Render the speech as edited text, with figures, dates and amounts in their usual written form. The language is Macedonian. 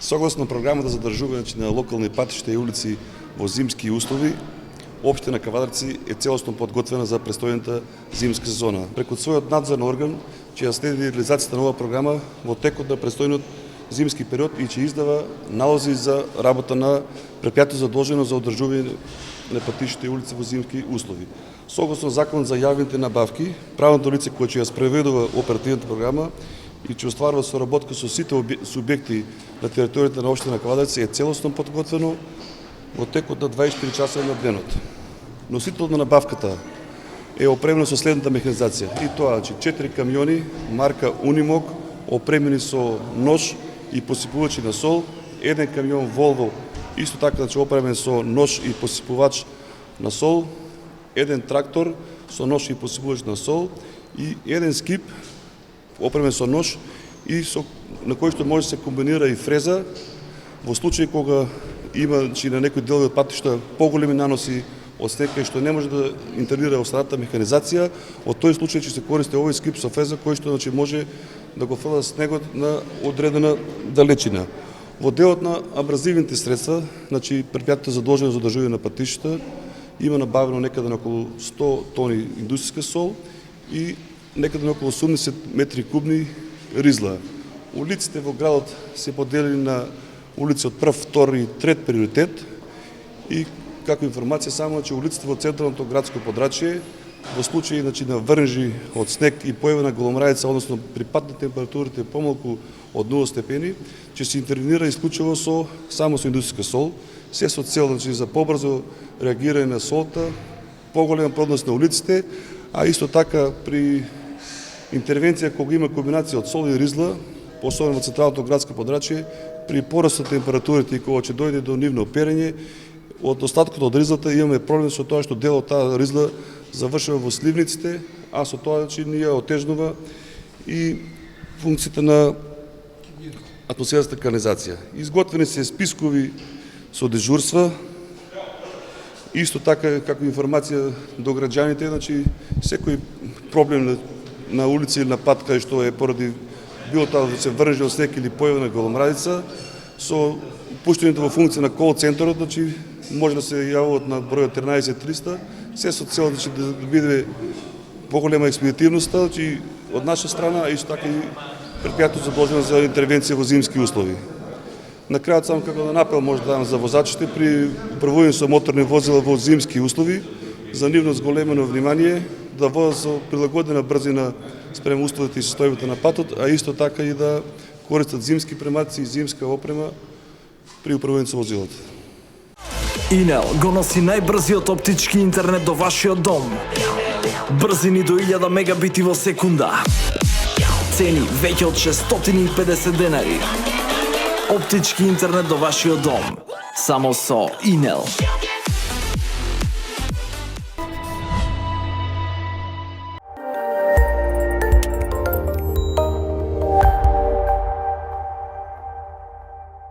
Согласно програмата за одржување на локални патишта и улици во зимски услови, општина Кавадарци е целосно подготвена за престојната зимска сезона. Преку својот надзорен орган ќе следи реализацијата на оваа програма во текот на престојниот зимски период и ќе издава налози за работа на предпријатието задолжено за одржување на патишта и улици во зимски услови. Согласно Закон за јавните набавки, правното лице кое ќе ја спроведува оперативната програма и ќе остварува соработка со сите субјекти на територијата на општина Кавадарци е целосно подготвено во текот на 24 часа на денот. Носител на набавката е опремено со следната механизација, и тоа 4 камиони марка Унимог опремени со нож и посипувачи на сол, еден камион Волво исто така опремен со нож и посипувач на сол, еден трактор со нож и посипувач на сол и еден скип опремен со нож и на кој што може да се комбинира и фреза во случај кога има на некој дел од патишта поголеми наноси од снег што не може да интервенира останата механизација, во тој случај ќе се користи овој скип со фреза кој што може да го фрла снегот на одредена далечина. Во делот на абразивните средства, предпријатието задолжено за одржување на патишта има набавено некаде на околу 100 тони индустријска сол и некаде на околу 80 метри кубни ризла. Улиците во градот се поделени на улици од прв, втор и трет приоритет и како информација само че улиците во централното градско подрачје во случај на врнежи од снег и појава на голомрајца, односно при падни температурите помалку од 0 степени, ќе се интервенира исклучиво само со индустријска сол, се со цел за побрзо реагирање на солта, поголема продност на улиците, а исто така при интервенција кога има комбинација од сол и ризла, особено во централното градско подрачје, при пораст на температурите и кога ќе дојде до нивно перење, од остаткот од ризлата имаме проблем со тоа што дел од таа ризла завршува во сливниците, а со тоа ни ја отежнува и функцијата на атмосферската канализација. Изготвени се спискови со дежурства, исто така како информација до граѓаните, секој проблем на улица или на пат кај што е поради било тоа да се врнежи од снег или појава на голомрадица, со пуштањето во функција на кол центарот, може да се јавуваат на бројот 13300, се со цел да биде поголема експедитивноста од наша страна, а исто така и предпријатието задолжено за интервенција во зимски услови. На крајот само како да напел може да дадам за возачите при управување со моторни возила во зимски услови, за нивно зголемено внимание, да возат со прилагодена брзина спрема условите и состојбата на патот, а исто така и да користат зимски премаци и зимска опрема при управување со возилата. Инел го носи најбрзиот оптички интернет до вашиот дом. Брзини до 1000 мегабити во секунда. Цени веќе од 650 денари. Оптички интернет до вашиот дом. Само со Инел.